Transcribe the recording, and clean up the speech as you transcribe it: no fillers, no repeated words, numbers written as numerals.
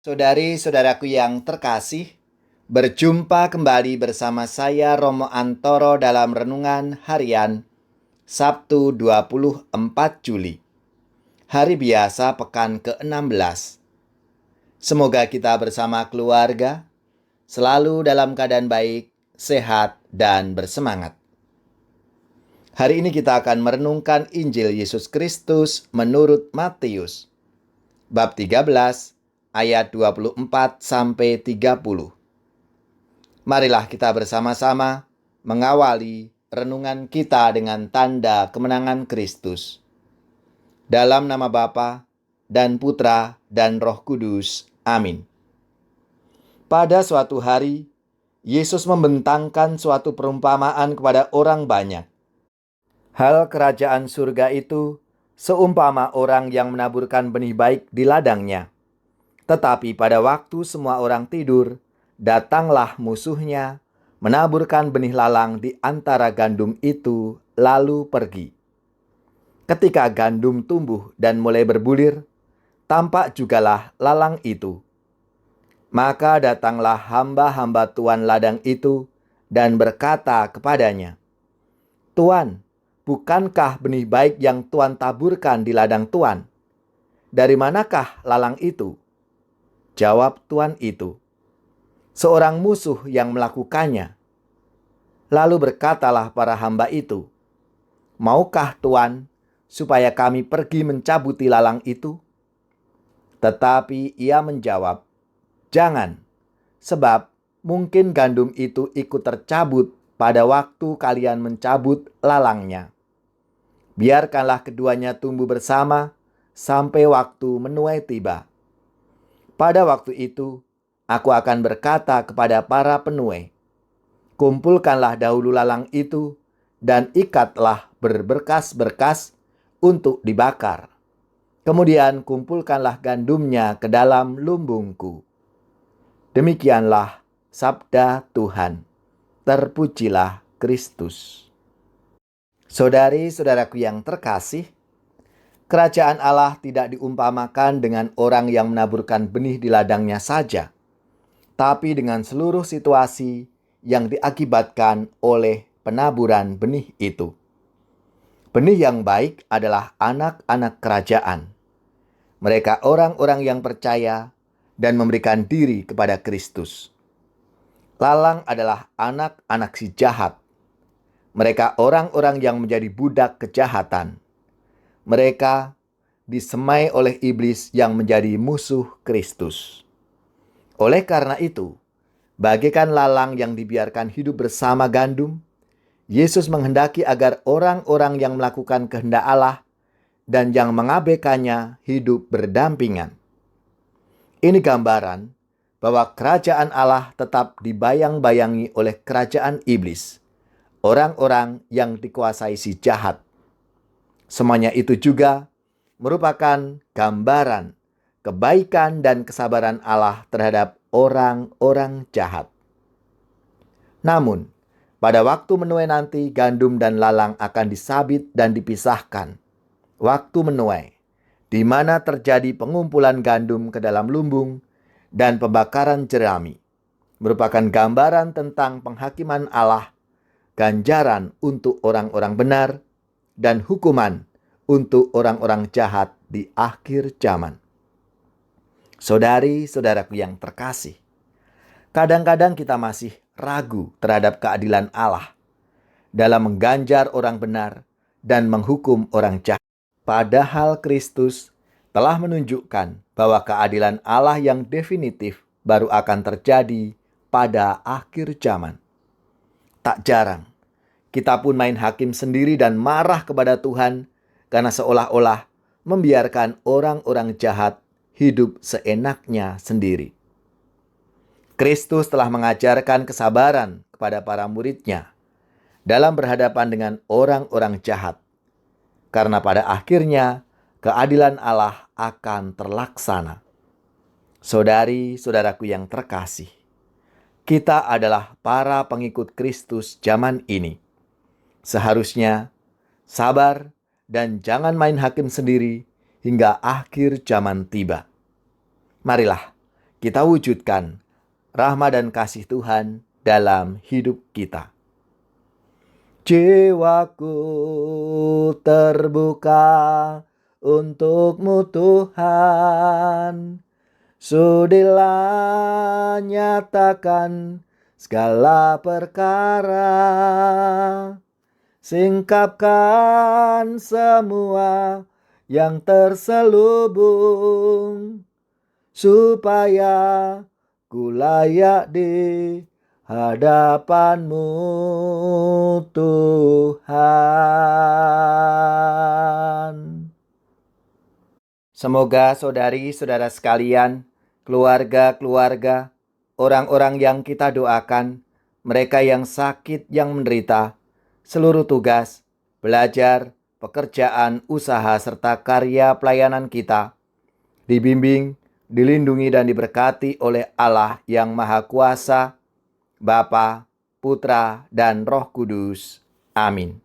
Saudari-saudaraku yang terkasih, berjumpa kembali bersama saya Romo Antoro dalam Renungan Harian Sabtu 24 Juli, hari biasa pekan ke-16. Semoga kita bersama keluarga selalu dalam keadaan baik, sehat, dan bersemangat. Hari ini kita akan merenungkan Injil Yesus Kristus menurut Matius, bab 13, ayat 24 sampai 30. Marilah kita bersama-sama mengawali renungan kita dengan tanda kemenangan Kristus. Dalam nama Bapa dan Putra dan Roh Kudus. Amin. Pada suatu hari, Yesus membentangkan suatu perumpamaan kepada orang banyak. Hal kerajaan surga itu seumpama orang yang menaburkan benih baik di ladangnya. Tetapi pada waktu semua orang tidur, datanglah musuhnya, menaburkan benih lalang di antara gandum itu, lalu pergi. Ketika gandum tumbuh dan mulai berbulir, tampak jugalah lalang itu. Maka datanglah hamba-hamba tuan ladang itu dan berkata kepadanya, "Tuan, bukankah benih baik yang Tuan taburkan di ladang Tuan? Dari manakah lalang itu?" Jawab tuan itu, "Seorang musuh yang melakukannya." Lalu berkatalah para hamba itu, "Maukah Tuan supaya kami pergi mencabuti lalang itu?" Tetapi ia menjawab, "Jangan, sebab mungkin gandum itu ikut tercabut pada waktu kalian mencabut lalangnya. Biarkanlah keduanya tumbuh bersama sampai waktu menuai tiba. Pada waktu itu, aku akan berkata kepada para penuai, kumpulkanlah dahulu lalang itu dan ikatlah berberkas-berkas untuk dibakar. Kemudian kumpulkanlah gandumnya ke dalam lumbungku." Demikianlah sabda Tuhan. Terpujilah Kristus. Saudari-saudaraku yang terkasih, kerajaan Allah tidak diumpamakan dengan orang yang menaburkan benih di ladangnya saja, tapi dengan seluruh situasi yang diakibatkan oleh penaburan benih itu. Benih yang baik adalah anak-anak kerajaan. Mereka orang-orang yang percaya dan memberikan diri kepada Kristus. Lalang adalah anak-anak si jahat. Mereka orang-orang yang menjadi budak kejahatan. Mereka disemai oleh iblis yang menjadi musuh Kristus. Oleh karena itu, bagaikan lalang yang dibiarkan hidup bersama gandum, Yesus menghendaki agar orang-orang yang melakukan kehendak Allah dan yang mengabaikannya hidup berdampingan. Ini gambaran bahwa kerajaan Allah tetap dibayang-bayangi oleh kerajaan iblis, orang-orang yang dikuasai si jahat. Semuanya itu juga merupakan gambaran kebaikan dan kesabaran Allah terhadap orang-orang jahat. Namun, pada waktu menuai nanti gandum dan lalang akan disabit dan dipisahkan. Waktu menuai, di mana terjadi pengumpulan gandum ke dalam lumbung dan pembakaran jerami, merupakan gambaran tentang penghakiman Allah, ganjaran untuk orang-orang benar, dan hukuman untuk orang-orang jahat di akhir zaman. Saudari-saudaraku yang terkasih, kadang-kadang kita masih ragu terhadap keadilan Allah dalam mengganjar orang benar dan menghukum orang jahat. Padahal Kristus telah menunjukkan bahwa keadilan Allah yang definitif baru akan terjadi pada akhir zaman. Tak jarang, kita pun main hakim sendiri dan marah kepada Tuhan karena seolah-olah membiarkan orang-orang jahat hidup seenaknya sendiri. Kristus telah mengajarkan kesabaran kepada para murid-Nya dalam berhadapan dengan orang-orang jahat. Karena pada akhirnya keadilan Allah akan terlaksana. Saudari-saudaraku yang terkasih, kita adalah para pengikut Kristus zaman ini. Seharusnya sabar dan jangan main hakim sendiri hingga akhir zaman tiba. Marilah kita wujudkan rahmat dan kasih Tuhan dalam hidup kita. Jiwaku terbuka untuk-Mu Tuhan, sudilah nyatakan segala perkara, singkapkan semua yang terselubung, supaya ku layak di hadapan-Mu Tuhan. Semoga saudari-saudara sekalian, keluarga-keluarga, orang-orang yang kita doakan, mereka yang sakit, yang menderita, seluruh tugas, belajar, pekerjaan, usaha, serta karya pelayanan kita, dibimbing, dilindungi, dan diberkati oleh Allah yang Maha Kuasa, Bapa, Putra, dan Roh Kudus. Amin.